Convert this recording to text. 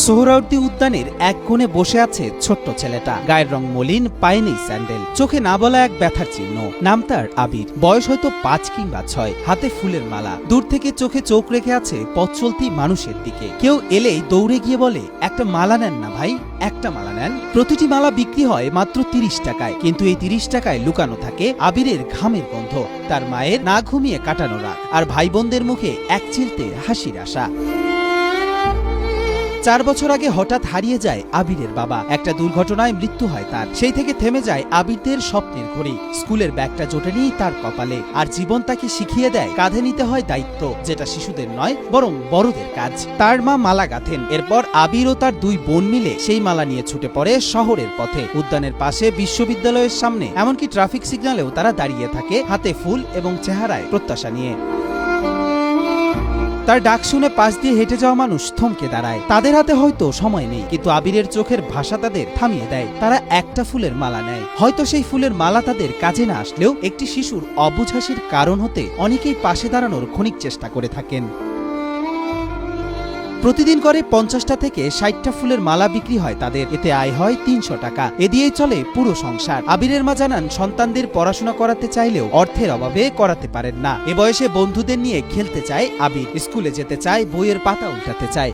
সোহরাওয়ার্দী উদ্যানের এক কোণে বসে আছে ছোট্ট ছেলেটা। গায়ের রং মলিন, পায়ে নেই স্যান্ডেল, চোখে না বলা এক ব্যথার চিহ্ন। নাম তার আবির, বয়স হয়তো ৫ কিংবা ৬। হাতে ফুলের মালা, দূর থেকে চোখে চোখ রেখে আছে পথ চলতি মানুষের দিকে। কেউ এলেই দৌড়ে গিয়ে বলে, একটা মালা নেন না ভাই, একটা মালা নেন। প্রতিটি মালা বিক্রি হয় মাত্র ৩০ টাকায়, কিন্তু এই ৩০ টাকায় লুকানো থাকে আবিরের ঘামের গন্ধ, তার মায়ের না ঘুমিয়ে কাটানো রাত, আর ভাই বোনদের মুখে এক চিলতে হাসির আশা। ৪ বছর আগে হঠাৎ হারিয়ে যায় আবিরের বাবা। একটা দুর্ঘটনায় মৃত্যু হয় তার। সেই থেকে থেমে যায় আবিরদের স্বপ্নের ঘড়ি। স্কুলের ব্যাগটা জোটেনি তার কপালে, আর জীবন তাকে শিখিয়ে দেয় কাঁধে নিতে হয় দায়িত্ব, যেটা শিশুদের নয় বরং বড়দের কাজ। তার মা মালা গাঁথেন, এরপর আবির ও তার ২ বোন মিলে সেই মালা নিয়ে ছুটে পড়ে শহরের পথে। উদ্যানের পাশে, বিশ্ববিদ্যালয়ের সামনে, এমনকি ট্রাফিক সিগন্যালেও তারা দাঁড়িয়ে থাকে, হাতে ফুল এবং চেহারায় প্রত্যাশা নিয়ে। তার ডাক শুনে পাশ দিয়ে হেঁটে যাওয়া মানুষ থমকে দাঁড়ায়। তাদের হাতে হয়তো সময় নেই, কিন্তু আবিরের চোখের ভাষা তাদের থামিয়ে দেয়। তারা একটা ফুলের মালা নেয়। হয়তো সেই ফুলের মালা তাদের কাজে না আসলেও একটি শিশুর অবুঝ হাসির কারণ হতে অনেকেই পাশে দাঁড়ানোর ক্ষণিক চেষ্টা করে থাকেন। প্রতিদিন করে ৫০টা থেকে ৬০টা ফুলের মালা বিক্রি হয় তাদের। এতে আয় হয় ৩০০ টাকা। এ দিয়েই চলে পুরো সংসার। আবিরের মা জানান, সন্তানদের পড়াশোনা করাতে চাইলেও অর্থের অভাবে করাতে পারেন না। এ বয়সে বন্ধুদের নিয়ে খেলতে চায় আবির, স্কুলে যেতে চায়, বইয়ের পাতা উল্টাতে চায়।